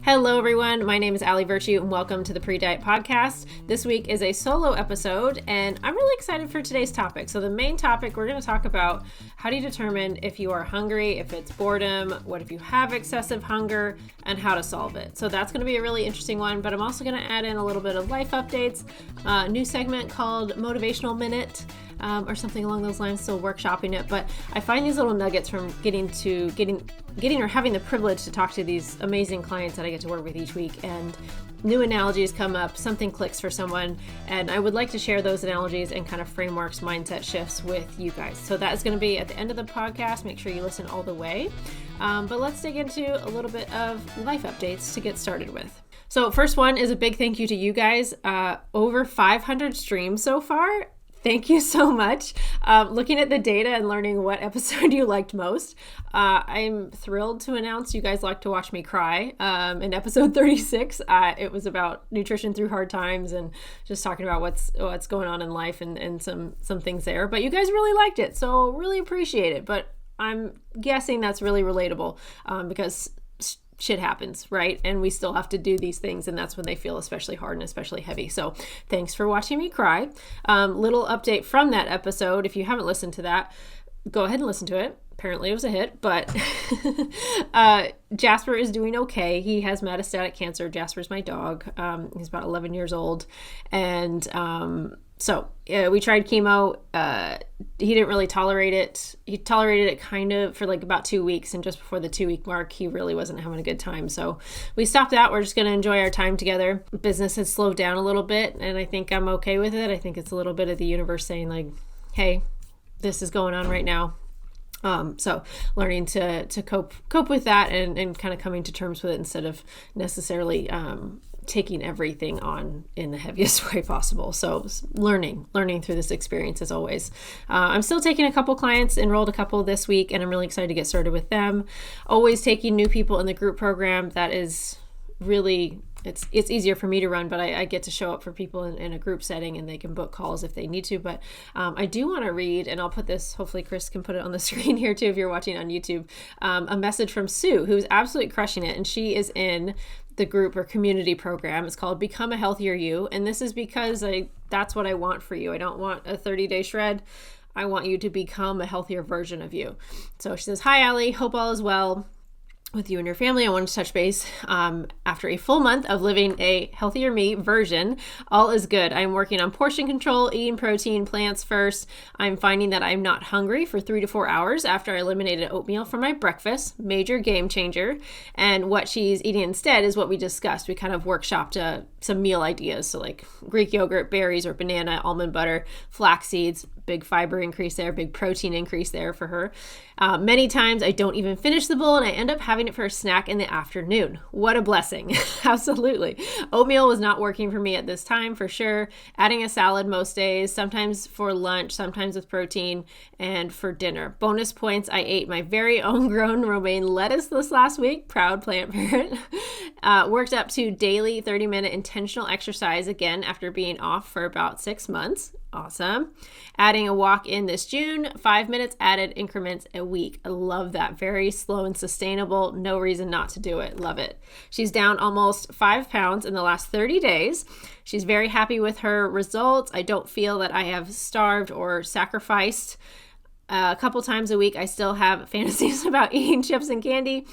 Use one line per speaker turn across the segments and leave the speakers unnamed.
Hello, everyone. My name is Allie Virtue, and welcome to the Pre-Diet Podcast. This week is a solo episode, and I'm really excited for today's topic. So the main topic, we're going to talk about how do you determine if you are hungry, if it's boredom, what if you have excessive hunger, and how to solve it. So that's going to be a really interesting one, but I'm also going to add in a little bit of life updates, a new segment called Motivational Minute, or something along those lines, still workshopping it. But I find these little nuggets from getting or having the privilege to talk to these amazing clients that I get to work with each week, and new analogies come up, something clicks for someone, and I would like to share those analogies and kind of frameworks, mindset shifts with you guys. So that is going to be at the end of the podcast. Make sure you listen all the way. But let's dig into a little bit of life updates to get started with. So first one is a big thank you to you guys. Over 500 streams so far. Thank you so much. Looking at the data and learning what episode you liked most, I'm thrilled to announce you guys like to watch me cry. In episode 36, it was about nutrition through hard times and just talking about what's going on in life and some things there. But you guys really liked it, so really appreciate it. But I'm guessing that's really relatable because shit happens, right? And we still have to do these things, and that's when they feel especially hard and especially heavy. So thanks for watching me cry. Little update from that episode. If you haven't listened to that, go ahead and listen to it. Apparently it was a hit, but Jasper is doing okay. He has metastatic cancer. Jasper's my dog. He's about 11 years old. And so we tried chemo. He didn't really tolerate it. He tolerated it kind of for like about 2 weeks. And just before the 2-week mark, he really wasn't having a good time. So we stopped that. We're just going to enjoy our time together. Business has slowed down a little bit, and I think I'm okay with it. I think it's a little bit of the universe saying like, hey, this is going on right now. So learning to cope with that and kind of coming to terms with it instead of necessarily taking everything on in the heaviest way possible. So learning through this experience as always. I'm still taking a couple clients, enrolled a couple this week, and I'm really excited to get started with them. Always taking new people in the group program. That is really, it's easier for me to run, but I get to show up for people in a group setting, and they can book calls if they need to. But I do want to read, and I'll put this, hopefully Chris can put it on the screen here too if you're watching on YouTube, a message from Sue, who's absolutely crushing it. And she is in the group or community program. It's called Become a Healthier You. And this is because that's what I want for you. I don't want a 30-day shred. I want you to become a healthier version of you. So she says, "Hi, Allie, hope all is well with you and your family. I wanted to touch base. After a full month of living a healthier me version, all is good. I'm working on portion control, eating protein, plants first. I'm finding that I'm not hungry for 3 to 4 hours after I eliminated oatmeal from my breakfast. Major game changer. And what she's eating instead is what we discussed. We kind of workshopped some meal ideas. So like Greek yogurt, berries or banana, almond butter, flax seeds, big fiber increase there, big protein increase there for her. Many times I don't even finish the bowl and I end up having it for a snack in the afternoon. What a blessing." Absolutely. Oatmeal was not working for me at this time for sure. Adding a salad most days, sometimes for lunch, sometimes with protein, and for dinner. Bonus points, I ate my very own grown romaine lettuce this last week. Proud plant parent. Worked up to daily 30-minute intentional exercise again after being off for about 6 months. Awesome. Adding a walk in this June, 5 minutes added increments a week. I love that. Very slow and sustainable. No reason not to do it. Love it. She's down almost 5 pounds in the last 30 days. She's very happy with her results. I don't feel that I have starved or sacrificed. A couple times a week, I still have fantasies about eating chips and candy.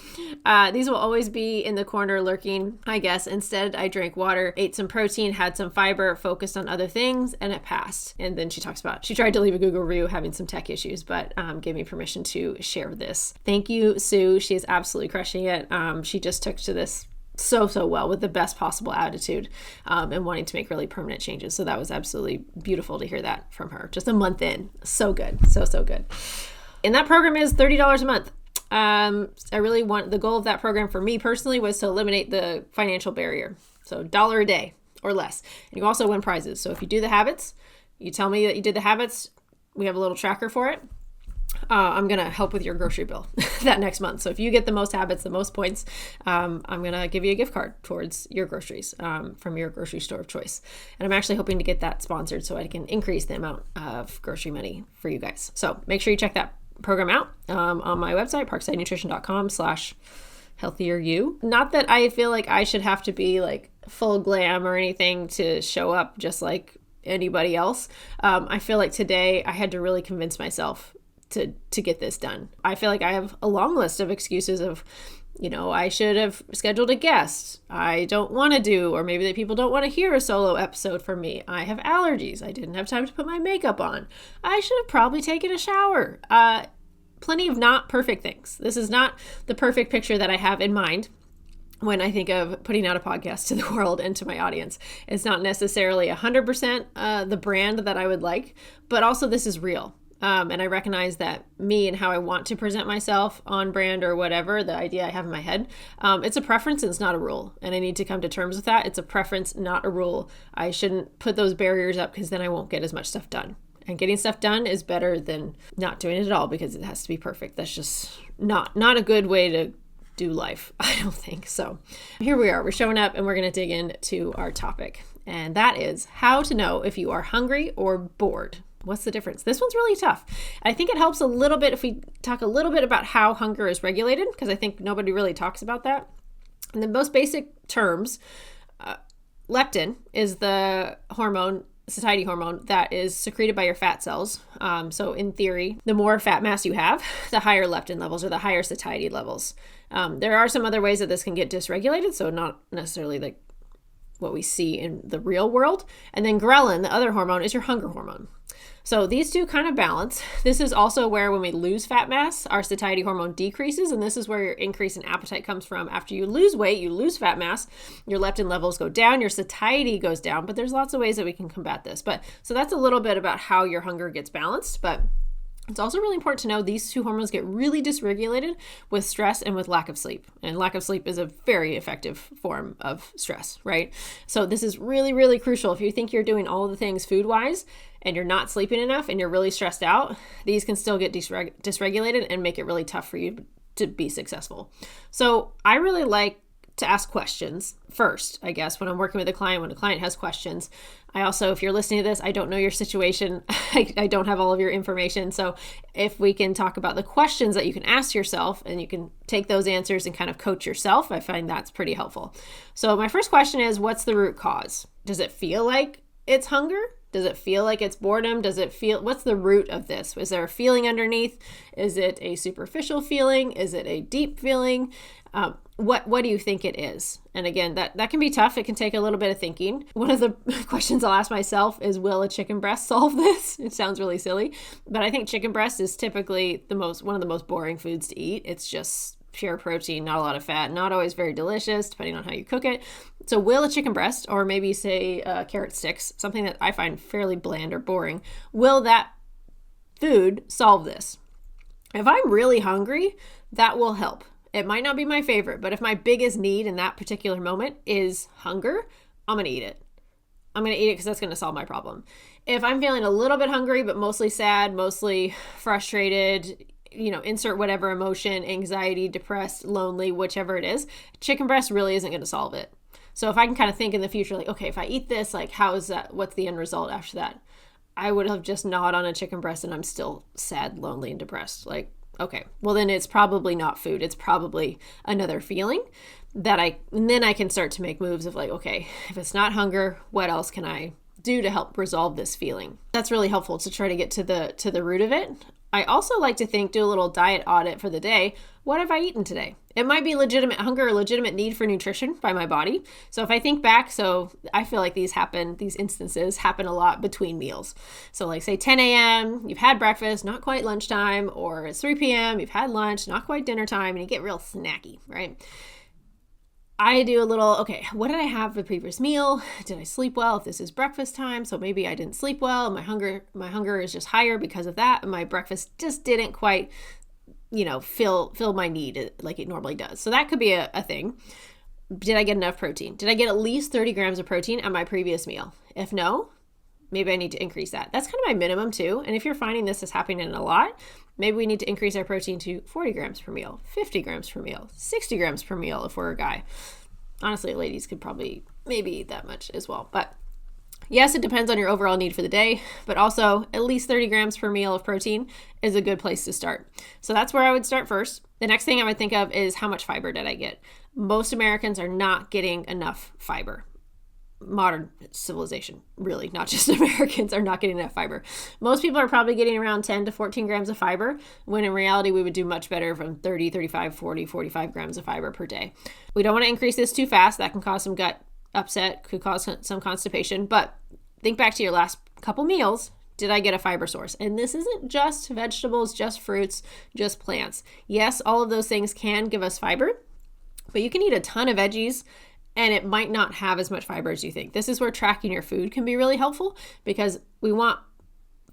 These will always be in the corner lurking, I guess. Instead, I drank water, ate some protein, had some fiber, focused on other things, and it passed. And then she talks about, she tried to leave a Google review having some tech issues, but gave me permission to share this. Thank you, Sue. She is absolutely crushing it. She just took to this so well with the best possible attitude and wanting to make really permanent changes. So that was absolutely beautiful to hear that from her. Just a month in. So good. So good. And that program is $30 a month. I really want, the goal of that program for me personally was to eliminate the financial barrier. So $1 a day or less. And you also win prizes. So if you do the habits, you tell me that you did the habits, we have a little tracker for it. I'm going to help with your grocery bill that next month. So if you get the most habits, the most points, I'm going to give you a gift card towards your groceries from your grocery store of choice. And I'm actually hoping to get that sponsored so I can increase the amount of grocery money for you guys. So make sure you check that program out on my website, parksidenutrition.com/ healthier you. Not that I feel like I should have to be like full glam or anything to show up just like anybody else. I feel like today I had to really convince myself to get this done. I feel like I have a long list of excuses of, I should have scheduled a guest. I don't want to do, or maybe that people don't want to hear a solo episode from me. I have allergies. I didn't have time to put my makeup on. I should have probably taken a shower. Plenty of not perfect things. This is not the perfect picture that I have in mind when I think of putting out a podcast to the world and to my audience. It's not necessarily 100% the brand that I would like, but also this is real. And I recognize that me and how I want to present myself on brand or whatever, the idea I have in my head, it's a preference and it's not a rule. And I need to come to terms with that. It's a preference, not a rule. I shouldn't put those barriers up because then I won't get as much stuff done. And getting stuff done is better than not doing it at all because it has to be perfect. That's just not a good way to do life, I don't think. So here we are. We're showing up and we're going to dig into our topic. And that is how to know if you are hungry or bored. What's the difference? This one's really tough. I think it helps a little bit if we talk a little bit about how hunger is regulated, because I think nobody really talks about that. In the most basic terms, leptin is the hormone, satiety hormone, that is secreted by your fat cells. So in theory, the more fat mass you have, the higher leptin levels or the higher satiety levels. There are some other ways that this can get dysregulated, so not necessarily like what we see in the real world. And then ghrelin, the other hormone, is your hunger hormone. So these two kind of balance. This is also where when we lose fat mass, our satiety hormone decreases. And this is where your increase in appetite comes from. After you lose weight, you lose fat mass, your leptin levels go down, your satiety goes down. But there's lots of ways that we can combat this. So that's a little bit about how your hunger gets balanced. But it's also really important to know these two hormones get really dysregulated with stress and with lack of sleep. And lack of sleep is a very effective form of stress, right? So this is really, really crucial. If you think you're doing all the things food-wise and you're not sleeping enough and you're really stressed out, these can still get dysregulated and make it really tough for you to be successful. So I really like to ask questions first, I guess, when I'm working with a client, when a client has questions. I also, if you're listening to this, I don't know your situation. I don't have all of your information. So if we can talk about the questions that you can ask yourself and you can take those answers and kind of coach yourself, I find that's pretty helpful. So my first question is, what's the root cause? Does it feel like it's hunger? Does it feel like it's boredom? What's the root of this? Is there a feeling underneath? Is it a superficial feeling? Is it a deep feeling? What do you think it is? And again, that can be tough. It can take a little bit of thinking. One of the questions I'll ask myself is, will a chicken breast solve this? It sounds really silly, but I think chicken breast is typically one of the most boring foods to eat. It's just pure protein, not a lot of fat, not always very delicious, depending on how you cook it. So will a chicken breast, or maybe say carrot sticks, something that I find fairly bland or boring, will that food solve this? If I'm really hungry, that will help. It might not be my favorite, but if my biggest need in that particular moment is hunger, I'm going to eat it. I'm going to eat it because that's going to solve my problem. If I'm feeling a little bit hungry, but mostly sad, mostly frustrated, insert whatever emotion, anxiety, depressed, lonely, whichever it is, chicken breast really isn't going to solve it. So if I can kind of think in the future, like, okay, if I eat this, like, how is that? What's the end result after that? I would have just gnawed on a chicken breast and I'm still sad, lonely, and depressed. Like, okay, well then it's probably not food. It's probably another feeling and then I can start to make moves of like, okay, if it's not hunger, what else can I do to help resolve this feeling? That's really helpful to try to get to the root of it. I also like to do a little diet audit for the day. What have I eaten today? It might be legitimate hunger or legitimate need for nutrition by my body. So if I think back, so I feel like these instances happen a lot between meals. So like say 10 a.m., you've had breakfast, not quite lunchtime, or it's 3 p.m., you've had lunch, not quite dinner time, and you get real snacky, right? I do a little, okay, what did I have the previous meal? Did I sleep well? If this is breakfast time, so maybe I didn't sleep well, and my hunger is just higher because of that, and my breakfast just didn't quite, fill my need like it normally does. So that could be a thing. Did I get enough protein? Did I get at least 30 grams of protein at my previous meal? If no, maybe I need to increase that. That's kind of my minimum too. And if you're finding this is happening a lot, maybe we need to increase our protein to 40 grams per meal, 50 grams per meal, 60 grams per meal if we're a guy. Honestly, ladies could probably maybe eat that much as well. But Yes, it depends on your overall need for the day, but also at least 30 grams per meal of protein is a good place to start. So that's where I would start first. The next thing I would think of is how much fiber did I get? Most Americans are not getting enough fiber. Modern civilization, really, not just Americans, are not getting enough fiber. Most people are probably getting around 10 to 14 grams of fiber, when in reality we would do much better from 30, 35, 40, 45 grams of fiber per day. We don't want to increase this too fast. That can cause some gut upset, could cause some constipation, but think back to your last couple meals. Did I get a fiber source? And this isn't just vegetables, just fruits, just plants. Yes, all of those things can give us fiber, but you can eat a ton of veggies and it might not have as much fiber as you think. This is where tracking your food can be really helpful, because we want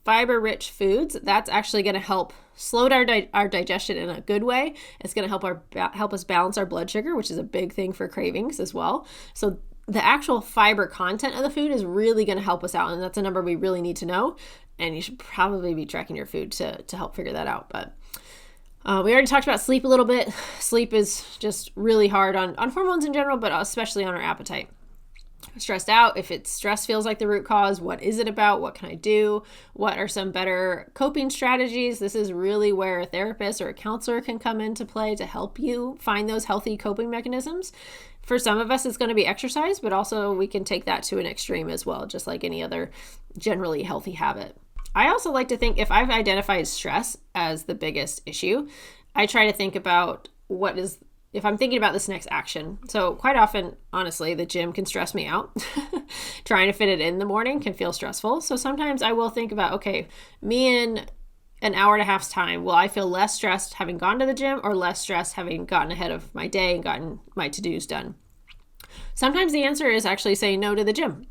fiber-rich foods. That's actually going to help slow down our digestion in a good way. It's going to help us balance our blood sugar, which is a big thing for cravings as well. So the actual fiber content of the food is really going to help us out, and that's a number we really need to know. And you should probably be tracking your food to help figure that out. But we already talked about sleep a little bit. Sleep is just really hard on hormones in general, but especially on our appetite. Stressed out, if it's stress feels like the root cause, what is it about? What can I do? What are some better coping strategies? This is really where a therapist or a counselor can come into play to help you find those healthy coping mechanisms. For some of us, it's going to be exercise, but also we can take that to an extreme as well, just like any other generally healthy habit. I also like to think, if I've identified stress as the biggest issue, I try to think about if I'm thinking about this next action. So quite often, honestly, the gym can stress me out. Trying to fit it in the morning can feel stressful. So sometimes I will think about, okay, me in an hour and a half's time, will I feel less stressed having gone to the gym, or less stressed having gotten ahead of my day and gotten my to-dos done? Sometimes the answer is actually saying no to the gym.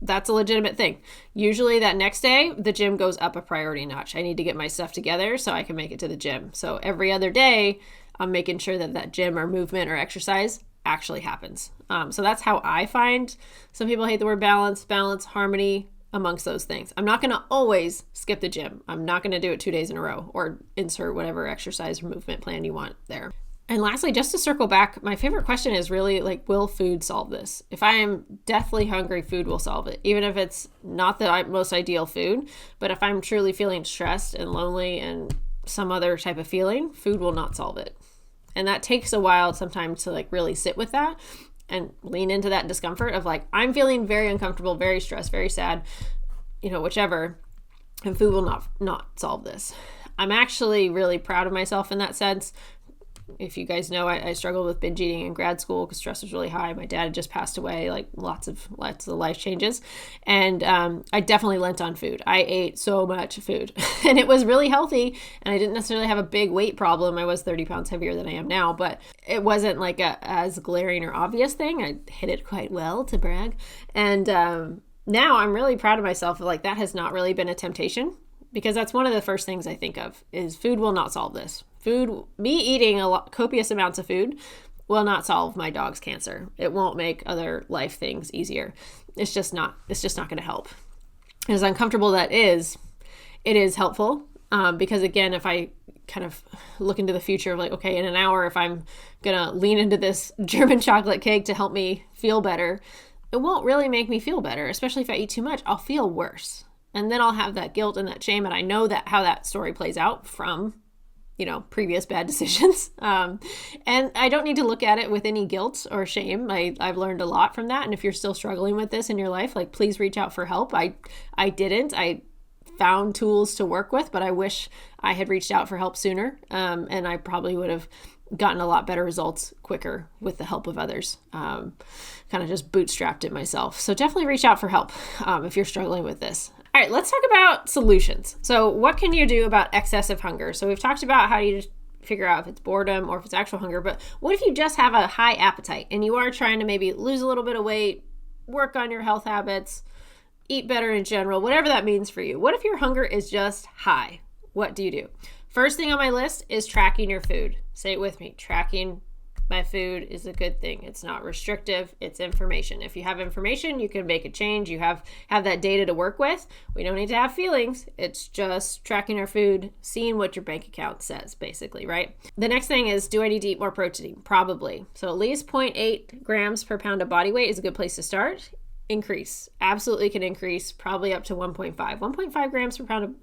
That's a legitimate thing. Usually that next day, the gym goes up a priority notch. I need to get my stuff together so I can make it to the gym. So every other day, I'm making sure that gym or movement or exercise actually happens. So that's how I find. Some people hate the word balance, harmony amongst those things. I'm not going to always skip the gym. I'm not going to do it 2 days in a row, or insert whatever exercise or movement plan you want there. And lastly, just to circle back, my favorite question is really like, will food solve this? If I am deathly hungry, food will solve it. Even if it's not the most ideal food, but if I'm truly feeling stressed and lonely and some other type of feeling, food will not solve it. And that takes a while sometimes to like really sit with that and lean into that discomfort of like, I'm feeling very uncomfortable, very stressed, very sad, whichever, and food will not solve this. I'm actually really proud of myself in that sense. If you guys know, I struggled with binge eating in grad school because stress was really high. My dad had just passed away, like lots of life changes. And I definitely lent on food. I ate so much food and it was really healthy. And I didn't necessarily have a big weight problem. I was 30 pounds heavier than I am now, but it wasn't like as glaring or obvious thing. I hit it quite well, to brag. And now I'm really proud of myself. Like, that has not really been a temptation, because that's one of the first things I think of is food will not solve this. Me eating copious amounts of food will not solve my dog's cancer. It won't make other life things easier. It's just not going to help. As uncomfortable that is, it is helpful. Because again, if I kind of look into the future of like, okay, in an hour, if I'm going to lean into this German chocolate cake to help me feel better, it won't really make me feel better. Especially if I eat too much, I'll feel worse. And then I'll have that guilt and that shame. And I know that how that story plays out from, previous bad decisions. And I don't need to look at it with any guilt or shame. I've learned a lot from that. And if you're still struggling with this in your life, like, please reach out for help. I didn't. I found tools to work with, but I wish I had reached out for help sooner. And I probably would have gotten a lot better results quicker with the help of others. Kind of just bootstrapped it myself. So definitely reach out for help if you're struggling with this. All right, let's talk about solutions. So what can you do about excessive hunger? So we've talked about how you figure out if it's boredom or if it's actual hunger, but what if you just have a high appetite and you are trying to maybe lose a little bit of weight, work on your health habits, eat better in general, whatever that means for you? What if your hunger is just high? What do you do? First thing on my list is tracking your food. Say it with me. Tracking my food is a good thing. It's not restrictive. It's information. If you have information, you can make a change. You have that data to work with. We don't need to have feelings. It's just tracking our food, seeing what your bank account says, basically, right? The next thing is, do I need to eat more protein? Probably. So at least 0.8 grams per pound of body weight is a good place to start. increase. Absolutely can increase, probably up to 1.5 grams per pound of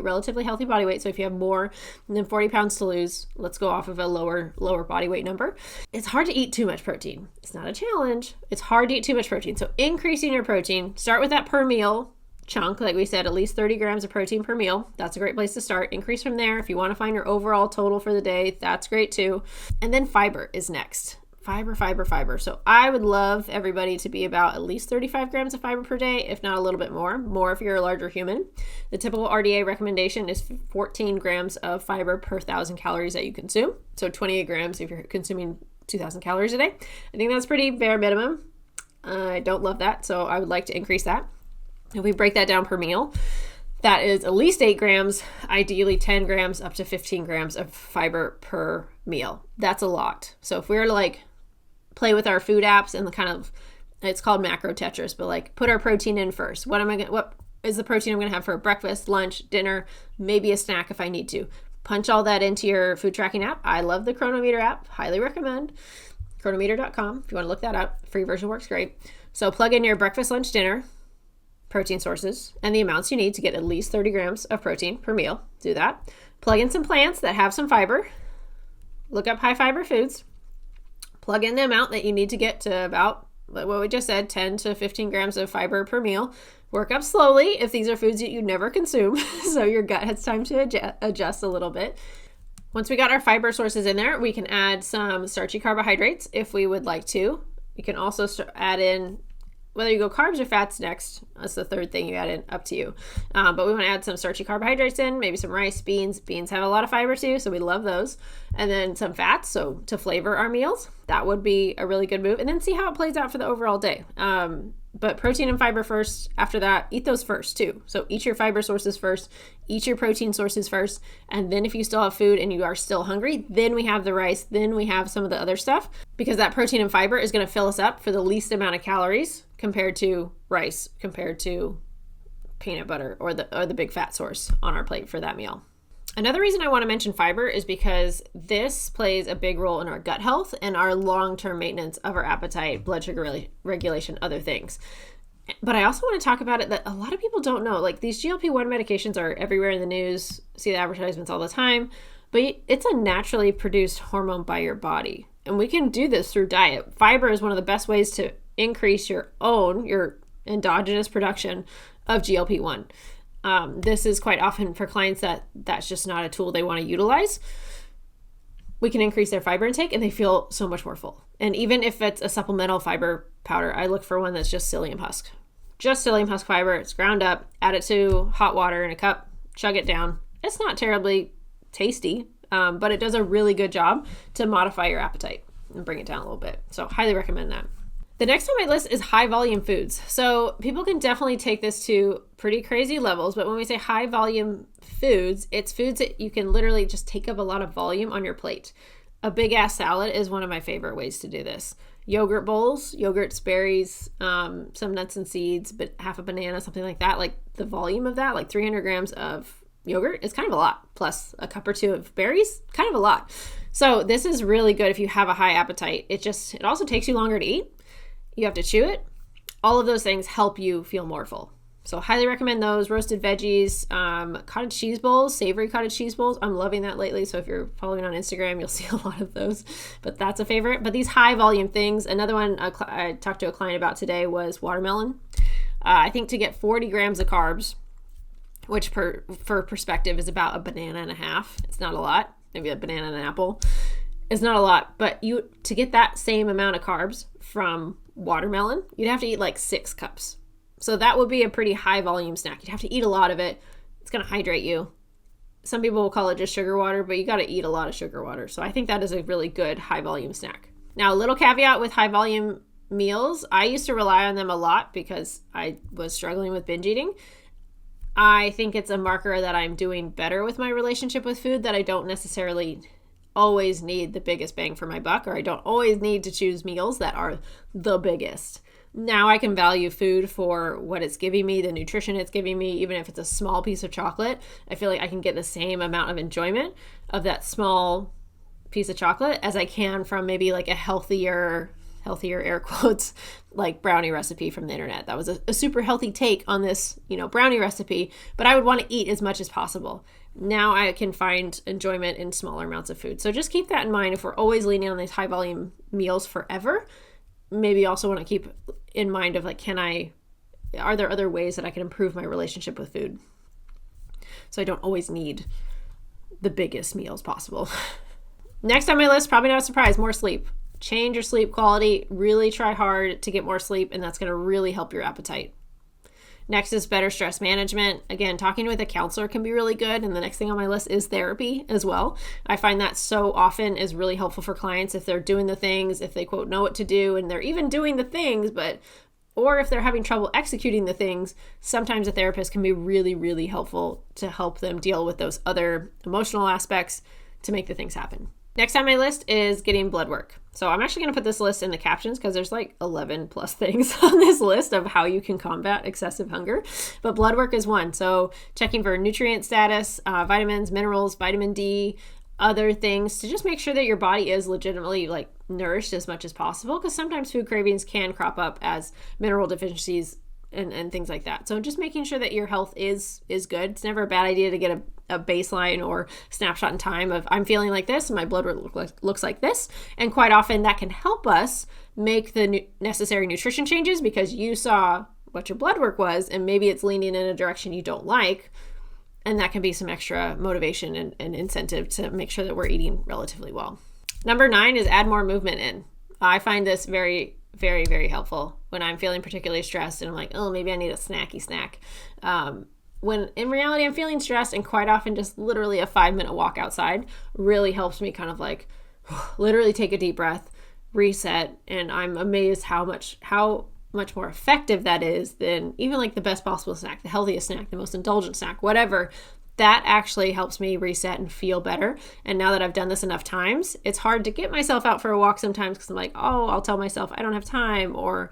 relatively healthy body weight. So if you have more than 40 pounds to lose, let's go off of a lower body weight number. It's hard to eat too much protein. It's not a challenge. It's hard to eat too much protein. So increasing your protein, start with that per meal chunk. Like we said, at least 30 grams of protein per meal. That's a great place to start. Increase from there. If you want to find your overall total for the day, that's great too. And then fiber is next. Fiber. So I would love everybody to be about at least 35 grams of fiber per day, if not a little bit more if you're a larger human. The typical RDA recommendation is 14 grams of fiber per 1,000 calories that you consume. So 28 grams if you're consuming 2,000 calories a day. I think that's pretty bare minimum. I don't love that, so I would like to increase that. If we break that down per meal, that is at least 8 grams, ideally 10 grams up to 15 grams of fiber per meal. That's a lot. So if we're to like play with our food apps and the kind of, it's called macro Tetris, but like put our protein in first. What is the protein I'm going to have for breakfast, lunch, dinner, maybe a snack if I need to. Punch all that into your food tracking app. I love the Cronometer app. Highly recommend. Cronometer.com if you want to look that up. Free version works great. So plug in your breakfast, lunch, dinner protein sources and the amounts you need to get at least 30 grams of protein per meal. Do that. Plug in some plants that have some fiber. Look up high fiber foods. Plug in the amount that you need to get to about what we just said, 10 to 15 grams of fiber per meal. Work up slowly if these are foods that you never consume, so your gut has time to adjust a little bit. Once we got our fiber sources in there, we can add some starchy carbohydrates if we would like to. You can also add in, whether you go carbs or fats next, that's the third thing you add in, up to you. But we want to add some starchy carbohydrates in, maybe some rice, beans. Beans have a lot of fiber too, so we love those. And then some fats, so to flavor our meals. That would be a really good move. And then see how it plays out for the overall day. But protein and fiber first. After that, eat those first too. So eat your fiber sources first, eat your protein sources first. And then if you still have food and you are still hungry, then we have the rice, then we have some of the other stuff, because that protein and fiber is going to fill us up for the least amount of calories compared to rice, compared to peanut butter or the big fat source on our plate for that meal. Another reason I want to mention fiber is because this plays a big role in our gut health and our long-term maintenance of our appetite, blood sugar regulation, other things. But I also want to talk about it that a lot of people don't know. Like, these GLP-1 medications are everywhere in the news, see the advertisements all the time, but it's a naturally produced hormone by your body. And we can do this through diet. Fiber is one of the best ways to increase your endogenous production of GLP-1. This is quite often for clients that's just not a tool they want to utilize. We can increase their fiber intake and they feel so much more full. And even if it's a supplemental fiber powder, I look for one that's just psyllium husk. Just psyllium husk fiber. It's ground up, add it to hot water in a cup, chug it down. It's not terribly tasty, but it does a really good job to modify your appetite and bring it down a little bit. So highly recommend that. The next on my list is high volume foods. So people can definitely take this to pretty crazy levels, but when we say high volume foods, it's foods that you can literally just take up a lot of volume on your plate. A big ass salad is one of my favorite ways to do this. Yogurt bowls, yogurts, berries, some nuts and seeds, but half a banana, something like that. Like the volume of that, like 300 grams of yogurt is kind of a lot, plus a cup or two of berries, kind of a lot. So this is really good if you have a high appetite. It also takes you longer to eat. You have to chew it. All of those things help you feel more full. So highly recommend those. Roasted veggies, cottage cheese bowls, savory cottage cheese bowls. I'm loving that lately. So if you're following on Instagram, you'll see a lot of those, but that's a favorite. But these high volume things, another one I talked to a client about today was watermelon. I think to get 40 grams of carbs, which for perspective is about a banana and a half. It's not a lot. Maybe a banana and an apple. It's not a lot, but to get that same amount of carbs from watermelon, you'd have to eat like 6 cups. So that would be a pretty high volume snack. You'd have to eat a lot of it. It's going to hydrate you. Some people will call it just sugar water, but you got to eat a lot of sugar water. So I think that is a really good high volume snack. Now, a little caveat with high volume meals, I used to rely on them a lot because I was struggling with binge eating. I think it's a marker that I'm doing better with my relationship with food, that I don't necessarily always need the biggest bang for my buck, or I don't always need to choose meals that are the biggest. Now I can value food for what it's giving me, the nutrition it's giving me. Even if it's a small piece of chocolate, I feel like I can get the same amount of enjoyment of that small piece of chocolate as I can from maybe like a healthier healthier air quotes, like brownie recipe from the internet. That was a super healthy take on this, brownie recipe, but I would want to eat as much as possible. Now I can find enjoyment in smaller amounts of food. So just keep that in mind if we're always leaning on these high volume meals forever. Maybe also want to keep in mind of like, are there other ways that I can improve my relationship with food? So I don't always need the biggest meals possible. Next on my list, probably not a surprise, more sleep. Change your sleep quality. Really try hard to get more sleep, and that's going to really help your appetite. Next is better stress management. Again, talking with a counselor can be really good. And the next thing on my list is therapy as well. I find that so often is really helpful for clients if they're doing the things, if they quote know what to do, and they're even doing the things, or if they're having trouble executing the things, sometimes a therapist can be really, really helpful to help them deal with those other emotional aspects to make the things happen. Next on my list is getting blood work. So I'm actually going to put this list in the captions because there's like 11 plus things on this list of how you can combat excessive hunger. But blood work is one. So checking for nutrient status, vitamins, minerals, vitamin D, other things to just make sure that your body is legitimately like nourished as much as possible, because sometimes food cravings can crop up as mineral deficiencies and things like that. So just making sure that your health is good. It's never a bad idea to get a baseline or snapshot in time of I'm feeling like this and my blood work looks like this. And quite often that can help us make the necessary nutrition changes because you saw what your blood work was and maybe it's leaning in a direction you don't like. And that can be some extra motivation and incentive to make sure that we're eating relatively well. Number 9 is add more movement in. I find this very, very, very helpful when I'm feeling particularly stressed and I'm like, oh, maybe I need a snacky snack. When in reality, I'm feeling stressed, and quite often just literally a 5-minute walk outside really helps me kind of like literally take a deep breath, reset. And I'm amazed how much more effective that is than even like the best possible snack, the healthiest snack, the most indulgent snack, whatever. That actually helps me reset and feel better. And now that I've done this enough times, it's hard to get myself out for a walk sometimes because I'm like, oh, I'll tell myself I don't have time, or,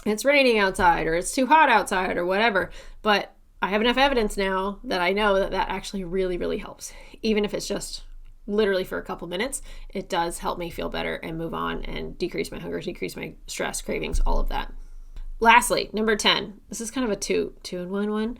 it's raining outside, or it's too hot outside, or whatever. But I have enough evidence now that I know that actually really, really helps. Even if it's just literally for a couple minutes, it does help me feel better and move on and decrease my hunger, decrease my stress, cravings, all of that. Lastly, number 10, this is kind of a two-in-one one.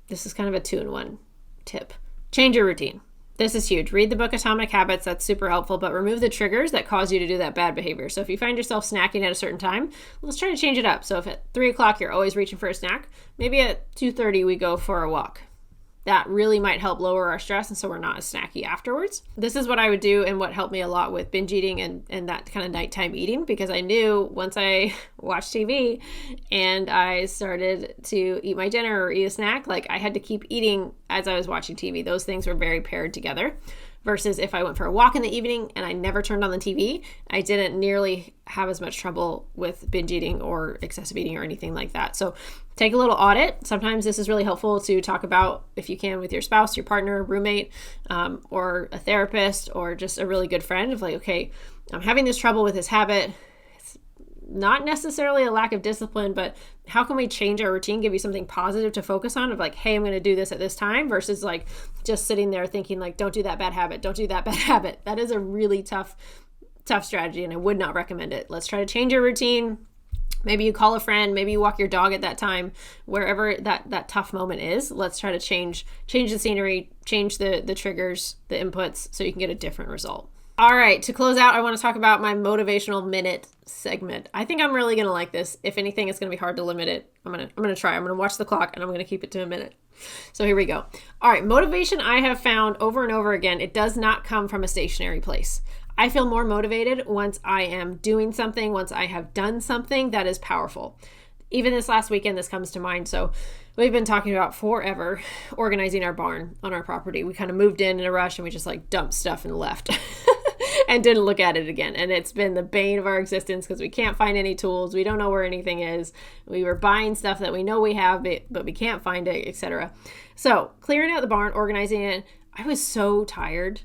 This is kind of a 2-in-1 tip. Change your routine. This is huge. Read the book Atomic Habits. That's super helpful, but remove the triggers that cause you to do that bad behavior. So if you find yourself snacking at a certain time, let's try to change it up. So if at 3 o'clock you're always reaching for a snack, maybe at 2:30 we go for a walk. That really might help lower our stress, and so we're not as snacky afterwards. This is what I would do and what helped me a lot with binge eating and that kind of nighttime eating, because I knew once I watched TV and I started to eat my dinner or eat a snack, like I had to keep eating as I was watching TV. Those things were very paired together. Versus if I went for a walk in the evening and I never turned on the TV, I didn't nearly have as much trouble with binge eating or excessive eating or anything like that. So take a little audit. Sometimes this is really helpful to talk about, if you can, with your spouse, your partner, roommate, or a therapist, or just a really good friend of like, okay, I'm having this trouble with this habit. Not necessarily a lack of discipline, but how can we change our routine, give you something positive to focus on of like, hey, I'm going to do this at this time, versus like just sitting there thinking like, don't do that bad habit. Don't do that bad habit. That is a really tough strategy, and I would not recommend it. Let's try to change your routine. Maybe you call a friend, maybe you walk your dog at that time, wherever that tough moment is. Let's try to change the scenery, change the triggers, the inputs, so you can get a different result. All right, to close out, I want to talk about my motivational minute segment. I think I'm really going to like this. If anything, it's going to be hard to limit it. I'm going to try. I'm going to watch the clock and I'm going to keep it to a minute. So here we go. All right, motivation, I have found over and over again, it does not come from a stationary place. I feel more motivated once I am doing something, once I have done something that is powerful. Even this last weekend, this comes to mind. So we've been talking about forever organizing our barn on our property. We kind of moved in a rush and we just like dumped stuff and left. And didn't look at it again. And it's been the bane of our existence because we can't find any tools. We don't know where anything is. We were buying stuff that we know we have, but we can't find it, etc. So clearing out the barn, organizing it. I was so tired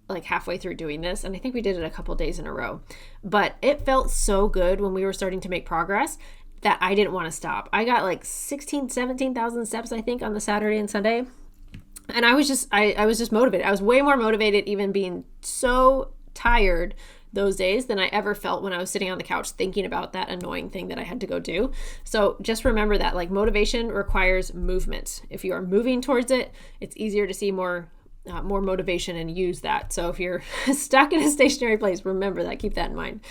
like halfway through doing this. And I think we did it a couple days in a row. But it felt so good when we were starting to make progress that I didn't want to stop. I got like 17,000 steps, I think, on the Saturday and Sunday. And I was just motivated. I was way more motivated even being so tired those days than I ever felt when I was sitting on the couch thinking about that annoying thing that I had to go do. So just remember that, like, motivation requires movement. If you are moving towards it, it's easier to see more motivation and use that. So if you're stuck in a stationary place, remember that, keep that in mind.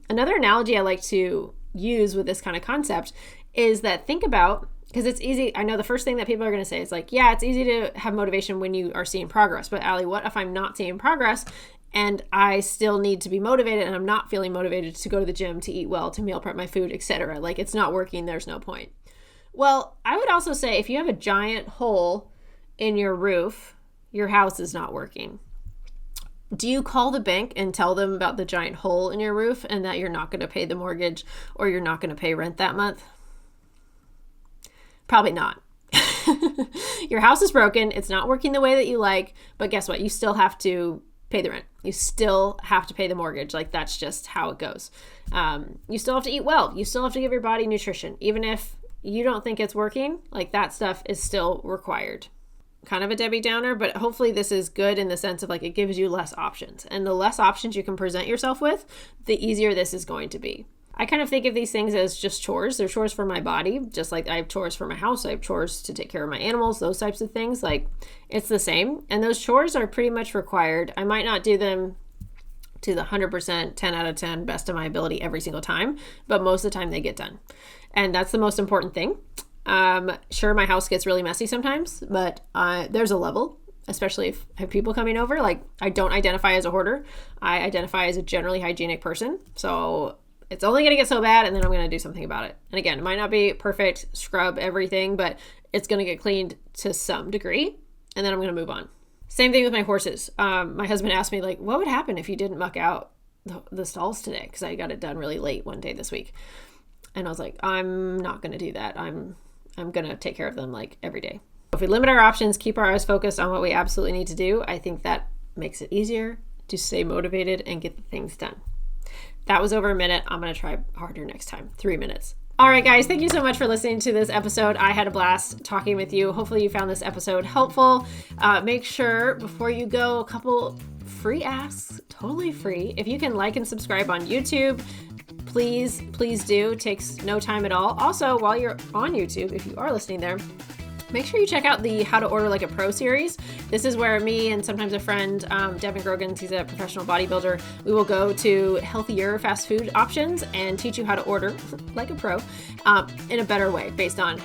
Another analogy I like to use with this kind of concept is that, think about, because it's easy. I know the first thing that people are going to say is like, yeah, it's easy to have motivation when you are seeing progress. But Allie, what if I'm not seeing progress and I still need to be motivated and I'm not feeling motivated to go to the gym, to eat well, to meal prep my food, etc.? Like, it's not working. There's no point. Well, I would also say if you have a giant hole in your roof, your house is not working. Do you call the bank and tell them about the giant hole in your roof and that you're not going to pay the mortgage or you're not going to pay rent that month? Probably not. Your house is broken. It's not working the way that you like, but guess what? You still have to pay the rent. You still have to pay the mortgage. Like, that's just how it goes. You still have to eat well. You still have to give your body nutrition. Even if you don't think it's working, like, that stuff is still required. Kind of a Debbie Downer, but hopefully this is good in the sense of, like, it gives you less options. And the less options you can present yourself with, the easier this is going to be. I kind of think of these things as just chores. They're chores for my body, just like I have chores for my house. I have chores to take care of my animals, those types of things. Like, it's the same. And those chores are pretty much required. I might not do them to the 100%, 10 out of 10, best of my ability every single time, but most of the time they get done. And that's the most important thing. Sure, my house gets really messy sometimes, but there's a level, especially if I have people coming over. Like, I don't identify as a hoarder. I identify as a generally hygienic person. So it's only going to get so bad, and then I'm going to do something about it. And again, it might not be perfect, scrub everything, but it's going to get cleaned to some degree, and then I'm going to move on. Same thing with my horses. My husband asked me, like, what would happen if you didn't muck out the stalls today? Because I got it done really late one day this week. And I was like, I'm not going to do that. I'm going to take care of them, like, every day. If we limit our options, keep our eyes focused on what we absolutely need to do, I think that makes it easier to stay motivated and get the things done. That was over a minute. I'm going to try harder next time. 3 minutes. All right, guys, thank you so much for listening to this episode. I had a blast talking with you. Hopefully you found this episode helpful. Make sure before you go, a couple free asks, totally free. If you can like and subscribe on YouTube, please do. It takes no time at all. Also, while you're on YouTube, if you are listening there, make sure you check out the How to Order Like a Pro series. This is where me and sometimes a friend, Devin Grogan, he's a professional bodybuilder, we will go to healthier fast food options and teach you how to order like a pro in a better way based on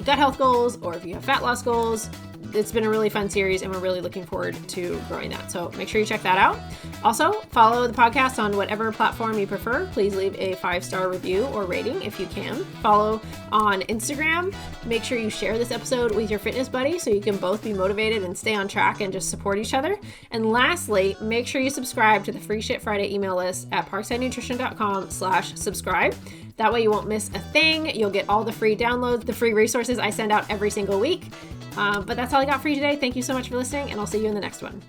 gut health goals or if you have fat loss goals. It's been a really fun series and we're really looking forward to growing that. So make sure you check that out. Also, follow the podcast on whatever platform you prefer. Please leave a 5-star review or rating if you can. Follow on Instagram. Make sure you share this episode with your fitness buddy so you can both be motivated and stay on track and just support each other. And lastly, make sure you subscribe to the Free Shit Friday email list at parksidenutrition.com/subscribe. That way you won't miss a thing. You'll get all the free downloads, the free resources I send out every single week. But that's all I got for you today. Thank you so much for listening, and I'll see you in the next one.